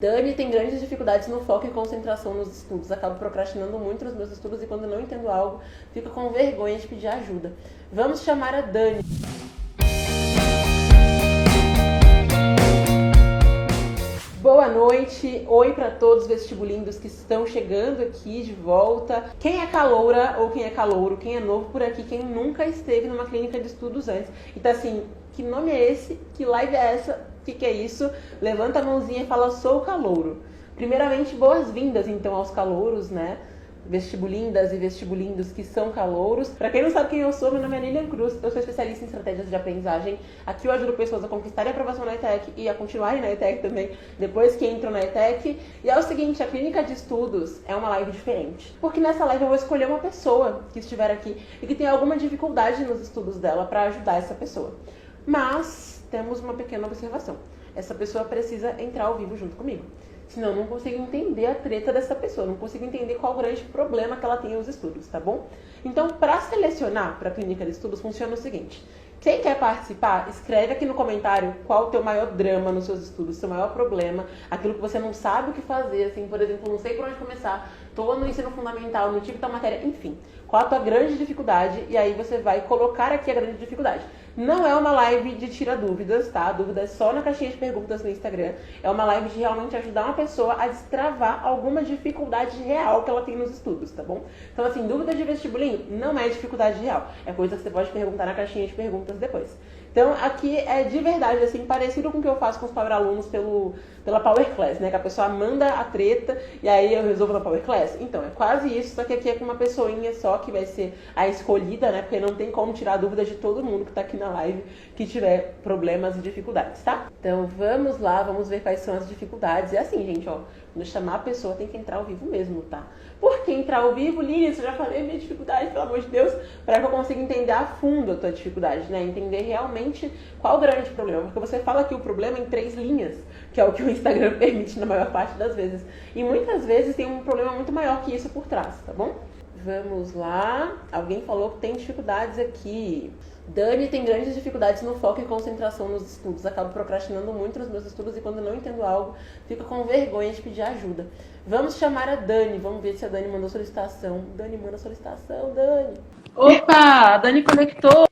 Dani tem grandes dificuldades no foco e concentração nos estudos. Acabo procrastinando muito os meus estudos e quando não entendo algo, fico com vergonha de pedir ajuda. Vamos chamar a Dani. Boa noite, oi para todos os vestibulindos que estão chegando aqui de volta. Quem é caloura ou quem é calouro, quem é novo por aqui, quem nunca esteve numa clínica de estudos antes. Então assim, que nome é esse? Que live é essa? O que é isso? Levanta a mãozinha e fala, sou calouro. Primeiramente, boas-vindas então aos calouros, né? Vestibulindas e vestibulindos que são calouros. Para quem não sabe quem eu sou, meu nome é Lilian Cruz, eu sou especialista em estratégias de aprendizagem. Aqui eu ajudo pessoas a conquistarem a aprovação na ETEC e a continuarem na ETEC também, depois que entram na ETEC. E é o seguinte, a clínica de estudos é uma live diferente, porque nessa live eu vou escolher uma pessoa que estiver aqui e que tem alguma dificuldade nos estudos dela para ajudar essa pessoa. Mas temos uma pequena observação. Essa pessoa precisa entrar ao vivo junto comigo. Senão eu não consigo entender a treta dessa pessoa, não consigo entender qual o grande problema que ela tem nos estudos, tá bom? Então, para selecionar para a clínica de estudos, funciona o seguinte. Quem quer participar, escreve aqui no comentário qual o teu maior drama nos seus estudos, seu maior problema, aquilo que você não sabe o que fazer, assim, por exemplo, não sei por onde começar, tô no ensino fundamental, não tive tal matéria, enfim. Qual a tua grande dificuldade, e aí você vai colocar aqui a grande dificuldade. Não é uma live de tira dúvidas, tá? A dúvida é só na caixinha de perguntas no Instagram. É uma live de realmente ajudar uma pessoa a destravar alguma dificuldade real que ela tem nos estudos, tá bom? Então, assim, dúvida de vestibulinho não é dificuldade real. É coisa que você pode perguntar na caixinha de perguntas depois. Então, aqui é de verdade, assim, parecido com o que eu faço com os Power Alunos pela Power Class, né? Que a pessoa manda a treta e aí eu resolvo na Power Class. Então, é quase isso, só que aqui é com uma pessoinha só que vai ser a escolhida, né? Porque não tem como tirar a dúvida de todo mundo que tá aqui na live que tiver problemas e dificuldades, tá? Então, vamos lá, vamos ver quais são as dificuldades. É assim, gente, ó, quando chamar a pessoa tem que entrar ao vivo mesmo, tá? Por que entrar ao vivo, Lilian? Eu já falei a minha dificuldade, pelo amor de Deus, para que eu consiga entender a fundo a tua dificuldade, né? Entender realmente qual o grande problema. Porque você fala aqui o problema em 3 linhas, que é o que o Instagram permite na maior parte das vezes. E muitas vezes tem um problema muito maior que isso por trás, tá bom? Vamos lá. Alguém falou que tem dificuldades aqui. Dani tem grandes dificuldades no foco e concentração nos estudos. Acabo procrastinando muito nos meus estudos e quando não entendo algo, fico com vergonha de pedir ajuda. Vamos chamar a Dani. Vamos ver se a Dani mandou solicitação. Dani, manda solicitação, Dani. Opa, a Dani conectou.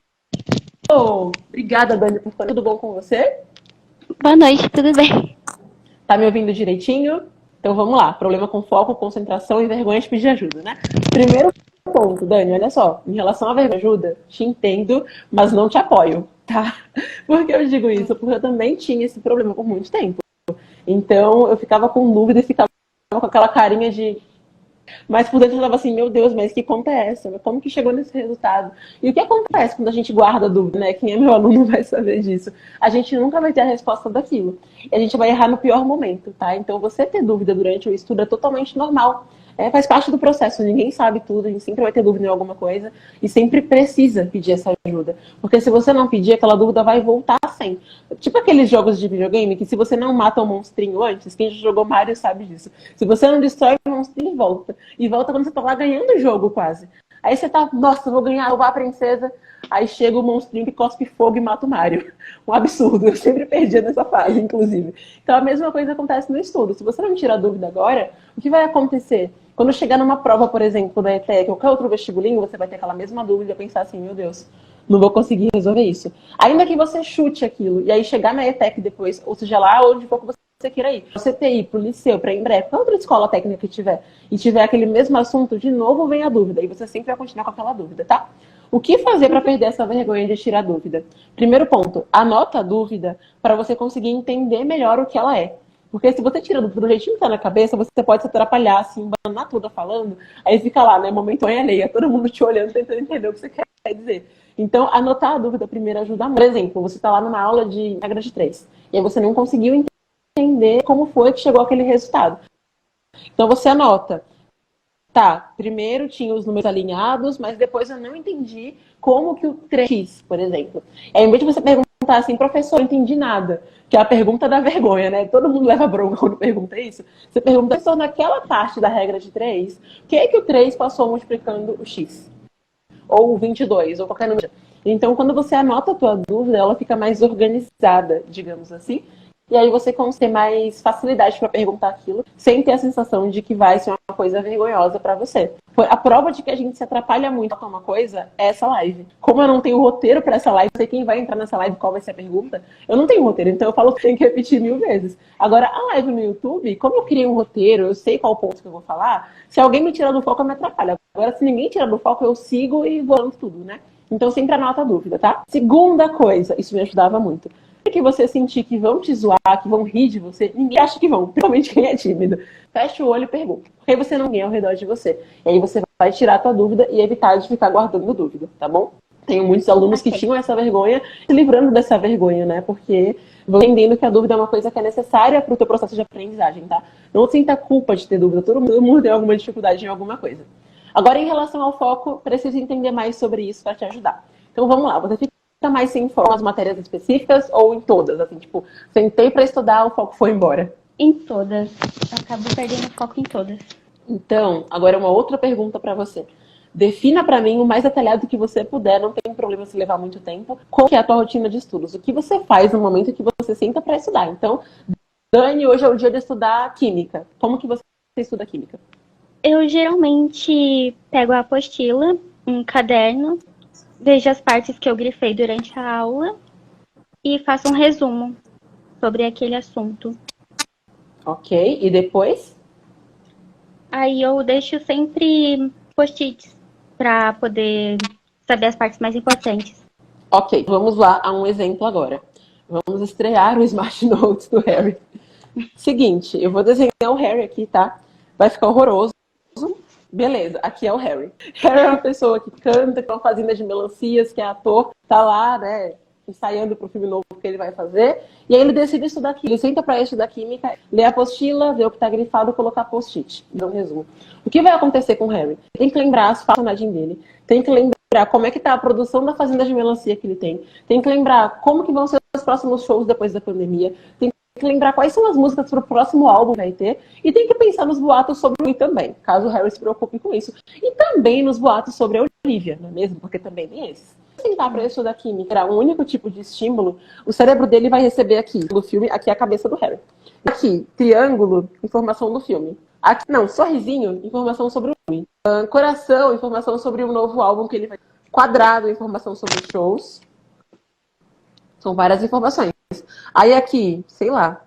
Obrigada, Dani, por falar. Tudo bom com você? Boa noite, tudo bem? Tá me ouvindo direitinho? Então vamos lá. Problema com foco, concentração e vergonha de pedir ajuda, né? Primeiro ponto, Dani, olha só. Em relação à vergonha de ajuda, te entendo, mas não te apoio, tá? Por que eu digo isso? Porque eu também tinha esse problema por muito tempo. Então eu ficava com dúvida e ficava com aquela carinha de... Mas por dentro eu tava assim, meu Deus, mas que conta é essa? Como que chegou nesse resultado? E o que acontece quando a gente guarda dúvida, né? Quem é meu aluno vai saber disso. A gente nunca vai ter a resposta daquilo. E a gente vai errar no pior momento, tá? Então você ter dúvida durante o estudo é totalmente normal. Faz parte do processo, ninguém sabe tudo, a gente sempre vai ter dúvida em alguma coisa e sempre precisa pedir essa ajuda. Porque se você não pedir, aquela dúvida vai voltar sem. Tipo aqueles jogos de videogame que se você não mata o monstrinho antes, quem já jogou Mario sabe disso. Se você não destrói o monstrinho, volta. E volta quando você tá lá ganhando o jogo quase. Aí você tá, nossa, vou ganhar, vou a princesa. Aí chega o monstrinho que cospe fogo e mata o Mario. Um absurdo, eu sempre perdia nessa fase, inclusive. Então a mesma coisa acontece no estudo. Se você não tira a dúvida agora, o que vai acontecer? Quando chegar numa prova, por exemplo, da ETEC ou qualquer outro vestibulinho, você vai ter aquela mesma dúvida e pensar assim, meu Deus, não vou conseguir resolver isso. Ainda que você chute aquilo, e aí chegar na ETEC depois, ou seja, lá onde for que você queira ir. Você ter ir pro liceu, pra Embré, qualquer outra escola técnica que tiver, e tiver aquele mesmo assunto, de novo vem a dúvida, e você sempre vai continuar com aquela dúvida, tá? O que fazer para perder essa vergonha de tirar a dúvida? Primeiro ponto, anota a dúvida para você conseguir entender melhor o que ela é. Porque se você tira do jeitinho que tá na cabeça, você pode se atrapalhar, assim, embanar toda falando, aí fica lá, né, momento em alheia, todo mundo te olhando, tentando entender o que você quer dizer. Então, anotar a dúvida primeiro ajuda muito. Por exemplo, você tá lá numa aula de regra de 3, e aí você não conseguiu entender como foi que chegou aquele resultado. Então, você anota. Tá, primeiro tinha os números alinhados, mas depois eu não entendi como que o 3x, por exemplo. Aí, em vez de você perguntar assim, professor, não entendi nada, que é a pergunta da vergonha, né? Todo mundo leva bronca quando pergunta isso. Você pergunta, professor, naquela parte da regra de 3, o que é que o 3 passou multiplicando o x? Ou o 22, ou qualquer número. Então, quando você anota a tua dúvida, ela fica mais organizada, digamos assim. E aí você consegue ter mais facilidade para perguntar aquilo, sem ter a sensação de que vai ser uma coisa vergonhosa para você. A prova de que a gente se atrapalha muito com uma coisa é essa live. Como eu não tenho roteiro para essa live, eu sei quem vai entrar nessa live, qual vai ser a pergunta, eu não tenho roteiro, então eu falo que tem que repetir 1000 vezes. Agora, a live no YouTube, como eu criei um roteiro, eu sei qual ponto que eu vou falar, se alguém me tira do foco, eu me atrapalho. Agora, se ninguém tira do foco, eu sigo e vou falando tudo, né? Então, sempre anota a dúvida, tá? Segunda coisa, isso me ajudava muito. Que você sentir que vão te zoar, que vão rir de você, ninguém acha que vão, principalmente quem é tímido. Fecha o olho e pergunta. Porque aí você não ganha ao redor de você. E aí você vai tirar a tua dúvida e evitar de ficar guardando dúvida, tá bom? Tenho muitos alunos que tinham essa vergonha, se livrando dessa vergonha, né? Porque vão entendendo que a dúvida é uma coisa que é necessária para o teu processo de aprendizagem, tá? Não sinta culpa de ter dúvida. Todo mundo tem alguma dificuldade em alguma coisa. Agora, em relação ao foco, preciso entender mais sobre isso para te ajudar. Então, vamos lá. Você fica mais sem foco nas matérias específicas ou em todas? Assim, tipo, sentei para estudar, o foco foi embora. Em todas. Eu acabo perdendo foco em todas. Então, agora uma outra pergunta para você. Defina para mim o mais detalhado que você puder, não tem problema se levar muito tempo. Qual que é a tua rotina de estudos? O que você faz no momento que você senta para estudar? Então, Dani, hoje é o dia de estudar química. Como que você estuda química? Eu geralmente pego a apostila, um caderno, vejo as partes que eu grifei durante a aula e faço um resumo sobre aquele assunto. Ok, e depois? Aí eu deixo sempre post-its para poder saber as partes mais importantes. Ok, vamos lá a um exemplo agora. Vamos estrear o Smart Notes do Harry. Seguinte, eu vou desenhar o Harry aqui, tá? Vai ficar horroroso. Beleza, aqui é o Harry. Harry é uma pessoa que canta, que é uma fazenda de melancias, que é ator, tá lá, né, ensaiando pro filme novo que ele vai fazer, e aí ele decide estudar química. Ele senta pra estudar química, lê a apostila, vê o que tá grifado, colocar post-it. Então, resumo. O que vai acontecer com o Harry? Tem que lembrar as personagens dele, tem que lembrar como é que tá a produção da fazenda de melancia que ele tem que lembrar como que vão ser os próximos shows depois da pandemia, tem que lembrar quais são as músicas para o próximo álbum que vai ter, e tem que pensar nos boatos sobre o Lee também, caso o Harry se preocupe com isso. E também nos boatos sobre a Olivia, não é mesmo? Porque também tem esses. Se sentar para estudar química, era um único tipo de estímulo, o cérebro dele vai receber aqui, do filme, aqui é a cabeça do Harry. Aqui, triângulo, informação do filme. Aqui, não, sorrisinho, informação sobre o filme. Coração, informação sobre o novo álbum que ele vai. Quadrado, informação sobre os shows. São várias informações. Aí aqui, sei lá,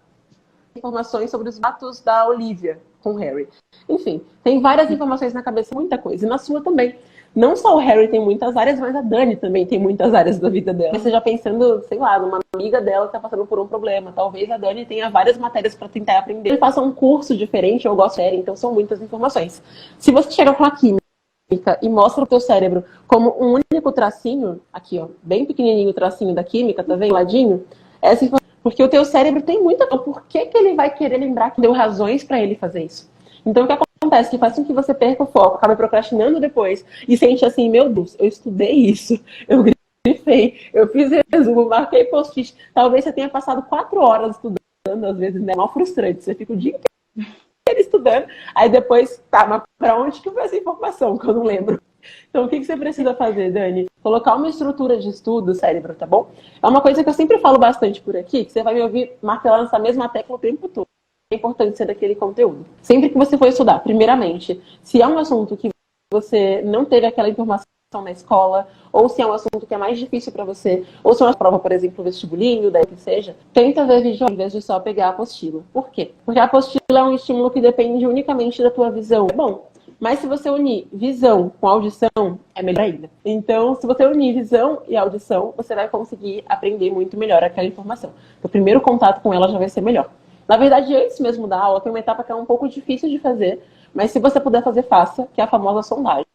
informações sobre os boatos da Olivia com o Harry. Enfim, tem várias informações na cabeça, muita coisa. E na sua também. Não só o Harry tem muitas áreas, mas a Dani também tem muitas áreas da vida dela. Você já pensando, sei lá, numa amiga dela que tá passando por um problema. Talvez a Dani tenha várias matérias para tentar aprender. Ele faça um curso diferente, eu gosto de série, então são muitas informações. Se você chega com a química e mostra o teu cérebro como um único tracinho, aqui ó, bem pequenininho o tracinho da química, tá vendo? Ladinho, essa informação, porque o teu cérebro tem muita... Por que ele vai querer lembrar que deu razões para ele fazer isso? Então o que acontece? Que faz com que você perca o foco, acaba procrastinando depois e sente assim, meu Deus, eu estudei isso, eu grifei, eu fiz resumo, marquei post-it. Talvez você tenha passado 4 horas estudando, às vezes, né? É mal frustrante, você fica o dia inteiro estudando, aí depois, tá, mas pra onde que foi essa informação que eu não lembro? Então, o que você precisa fazer, Dani? Colocar uma estrutura de estudo no cérebro, tá bom? É uma coisa que eu sempre falo bastante por aqui, que você vai me ouvir martelando essa mesma tecla o tempo todo. A importância daquele conteúdo. Sempre que você for estudar, primeiramente, se é um assunto que você não teve aquela informação na escola, ou se é um assunto que é mais difícil para você, ou se é uma prova, por exemplo, vestibulinho, daí que seja, tenta ver vídeo ao invés de só pegar a apostila. Por quê? Porque a apostila é um estímulo que depende unicamente da tua visão. É bom, mas se você unir visão com audição, é melhor ainda. Então, se você unir visão e audição, você vai conseguir aprender muito melhor aquela informação. O primeiro contato com ela já vai ser melhor. Na verdade, antes mesmo da aula, tem uma etapa que é um pouco difícil de fazer, mas se você puder fazer, faça, que é a famosa sondagem.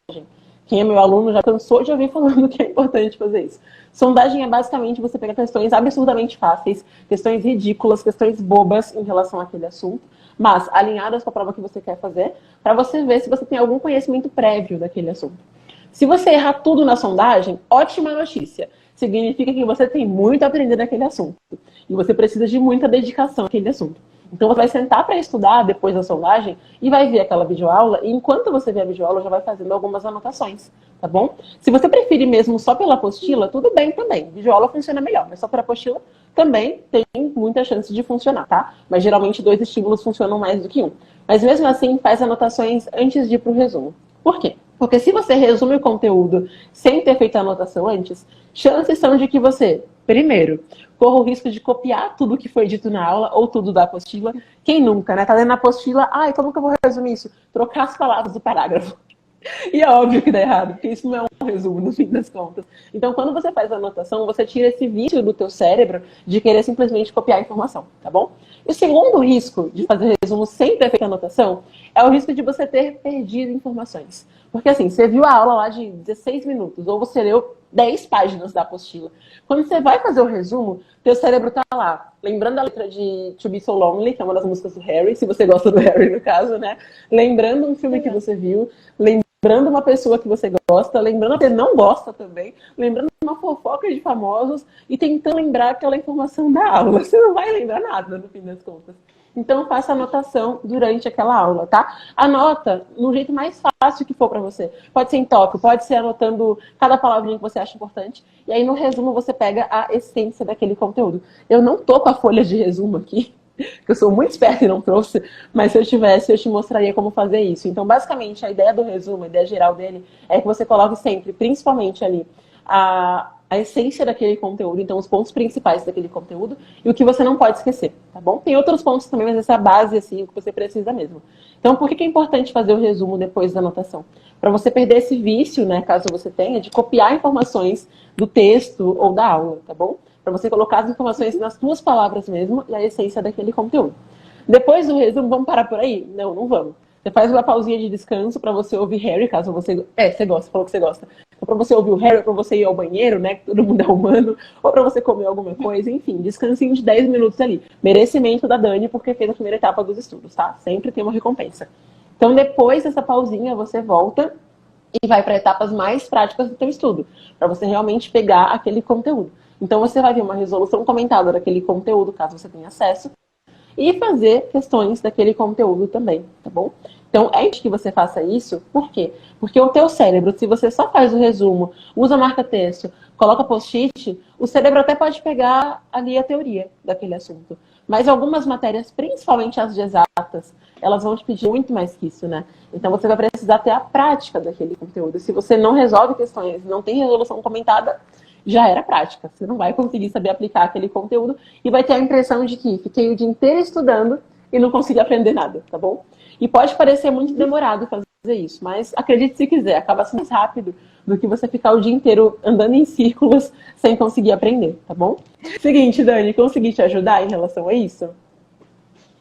Quem é meu aluno já cansou de ouvir falando que é importante fazer isso. Sondagem é basicamente você pegar questões absurdamente fáceis, questões ridículas, questões bobas em relação àquele assunto, mas alinhadas com a prova que você quer fazer, para você ver se você tem algum conhecimento prévio daquele assunto. Se você errar tudo na sondagem, ótima notícia. Significa que você tem muito a aprender daquele assunto. E você precisa de muita dedicação àquele assunto. Então você vai sentar para estudar depois da sondagem e vai ver aquela videoaula, e enquanto você vê a videoaula, já vai fazendo algumas anotações, tá bom? Se você preferir mesmo só pela apostila, tudo bem também. Videoaula funciona melhor, mas só por apostila, também tem muita chance de funcionar, tá? Mas geralmente 2 estímulos funcionam mais do que um. Mas mesmo assim, faz anotações antes de ir para o resumo. Por quê? Porque se você resume o conteúdo sem ter feito a anotação antes, chances são de que você, primeiro, corra o risco de copiar tudo que foi dito na aula ou tudo da apostila. Quem nunca, né? Tá lendo a apostila, como que eu vou resumir isso? Trocar as palavras do parágrafo. E é óbvio que dá errado, porque isso não é um resumo, no fim das contas. Então, quando você faz a anotação, você tira esse vício do teu cérebro de querer simplesmente copiar a informação, tá bom? E o segundo risco de fazer resumo sem ter feito a anotação é o risco de você ter perdido informações. Porque assim, você viu a aula lá de 16 minutos, ou você leu 10 páginas da apostila. Quando você vai fazer o resumo, teu cérebro tá lá, lembrando a letra de To Be So Lonely, que é uma das músicas do Harry, se você gosta do Harry no caso, né? Lembrando um filme que você viu, lembrando uma pessoa que você gosta, lembrando que você não gosta também, lembrando uma fofoca de famosos e tentando lembrar aquela informação da aula. Você não vai lembrar nada, no fim das contas. Então, faça anotação durante aquela aula, tá? Anota no jeito mais fácil que for pra você. Pode ser em tópico, pode ser anotando cada palavrinha que você acha importante. E aí, no resumo, você pega a essência daquele conteúdo. Eu não tô com a folha de resumo aqui, que eu sou muito esperta e não trouxe, mas se eu tivesse, eu te mostraria como fazer isso. Então, basicamente, a ideia do resumo, a ideia geral dele, é que você coloque sempre, principalmente ali, a essência daquele conteúdo, então os pontos principais daquele conteúdo e o que você não pode esquecer, tá bom? Tem outros pontos também, mas essa é a base, assim, o que você precisa mesmo. Então, por que é importante fazer o resumo depois da anotação? Para você perder esse vício, né, caso você tenha, de copiar informações do texto ou da aula, tá bom? Para você colocar as informações nas suas palavras mesmo e a essência daquele conteúdo. Depois do resumo, vamos parar por aí? Não, não vamos. Você faz uma pausinha de descanso para você ouvir Harry, caso você... você gosta, falou que você gosta. Ou para você ouvir o Harry, ou para você ir ao banheiro, né, que todo mundo é humano, ou para você comer alguma coisa, enfim, descansinho de 10 minutos ali. Merecimento da Dani, porque fez a primeira etapa dos estudos, tá? Sempre tem uma recompensa. Então, depois dessa pausinha, você volta e vai para etapas mais práticas do teu estudo, para você realmente pegar aquele conteúdo. Então, você vai ver uma resolução comentada daquele conteúdo, caso você tenha acesso, e fazer questões daquele conteúdo também, tá bom? Então, é importante que você faça isso, por quê? Porque o teu cérebro, se você só faz o resumo, usa marca-texto, coloca post-it, o cérebro até pode pegar ali a teoria daquele assunto. Mas algumas matérias, principalmente as de exatas, elas vão te pedir muito mais que isso, né? Então, você vai precisar ter a prática daquele conteúdo. Se você não resolve questões, não tem resolução comentada, já era prática. Você não vai conseguir saber aplicar aquele conteúdo e vai ter a impressão de que fiquei o dia inteiro estudando e não consegui aprender nada, tá bom? E pode parecer muito demorado fazer isso, mas acredite se quiser, acaba sendo mais rápido do que você ficar o dia inteiro andando em círculos sem conseguir aprender, tá bom? Seguinte, Dani, consegui te ajudar em relação a isso?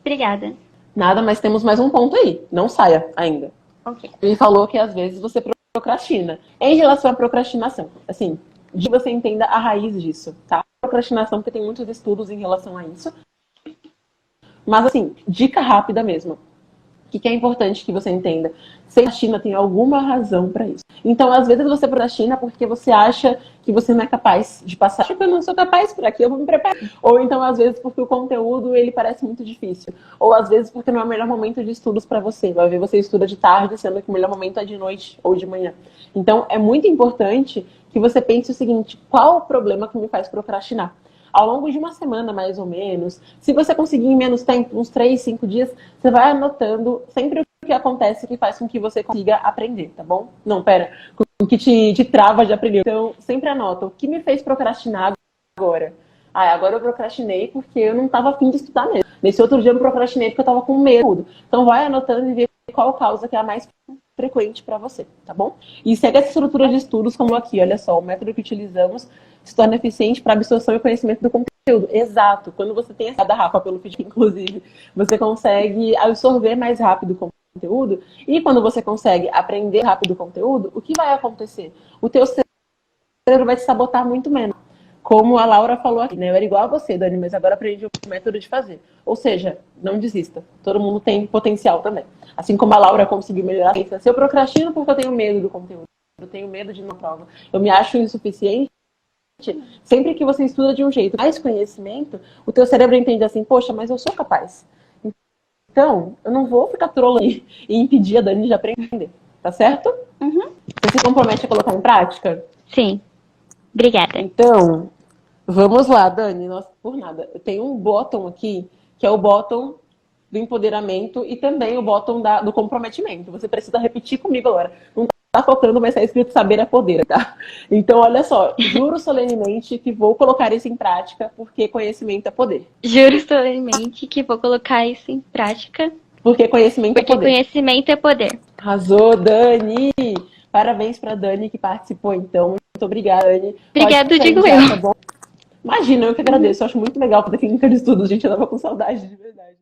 Obrigada. Nada, mas temos mais um ponto aí. Não saia ainda. Ok. Ele falou que às vezes você procrastina. Em relação à procrastinação, assim, de você entenda a raiz disso, tá? Procrastinação, porque tem muitos estudos em relação a isso. Mas, assim, dica rápida mesmo. O que é importante que você entenda? Você procrastina, tem alguma razão para isso. Então, às vezes você procrastina porque você acha que você não é capaz de passar. Acho que eu não sou capaz, por aqui eu vou me preparar. Ou então, às vezes, porque o conteúdo, ele parece muito difícil. Ou, às vezes, porque não é o melhor momento de estudos para você. Vai ver, você estuda de tarde, sendo que o melhor momento é de noite ou de manhã. Então, é muito importante que você pense o seguinte: qual o problema que me faz procrastinar? Ao longo de uma semana, mais ou menos, se você conseguir em menos tempo, uns 3, 5 dias, você vai anotando sempre o que acontece que faz com que você consiga aprender, tá bom? Não, pera, o que te trava de aprender. Então, sempre anota o que me fez procrastinar agora. Agora eu procrastinei porque eu não estava afim de estudar mesmo. Nesse outro dia eu procrastinei porque eu estava com medo. Então, vai anotando e vê qual causa que é a mais frequente para você, tá bom? E segue essa estrutura de estudos como aqui, olha só, o método que utilizamos se torna eficiente para absorção e conhecimento do conteúdo. Exato. Quando você tem essa da Rafa pelo feedback, inclusive, você consegue absorver mais rápido o conteúdo. E quando você consegue aprender rápido o conteúdo, o que vai acontecer? O teu cérebro vai te sabotar muito menos. Como a Laura falou aqui, né? Eu era igual a você, Dani, mas agora aprendi o método de fazer. Ou seja, não desista. Todo mundo tem potencial também. Assim como a Laura conseguiu melhorar. Se eu procrastino porque eu tenho medo do conteúdo, eu tenho medo de uma prova, eu me acho insuficiente. Sempre que você estuda de um jeito, mais conhecimento, o teu cérebro entende assim: poxa, mas eu sou capaz. Então, eu não vou ficar trolando e impedir a Dani de aprender. Tá certo? Uhum. Você se compromete a colocar em prática? Sim. Obrigada. Então, vamos lá, Dani. Por nada. Tem um bottom aqui, que é o bottom do empoderamento e também o bottom do comprometimento. Você precisa repetir comigo agora. Não tá faltando, mas tá escrito saber é poder, tá? Então, olha só, juro solenemente que vou colocar isso em prática, porque conhecimento é poder. Juro solenemente que vou colocar isso em prática, Porque conhecimento é porque poder. conhecimento é poder. Arrasou, Dani! Parabéns pra Dani que participou, então. Muito obrigada, Dani. Obrigado, Pode sair digo já, eu. tá bom? Imagina, eu que agradeço. Eu acho muito legal fazer clínica de estudos, gente. Eu tava com saudade, de verdade.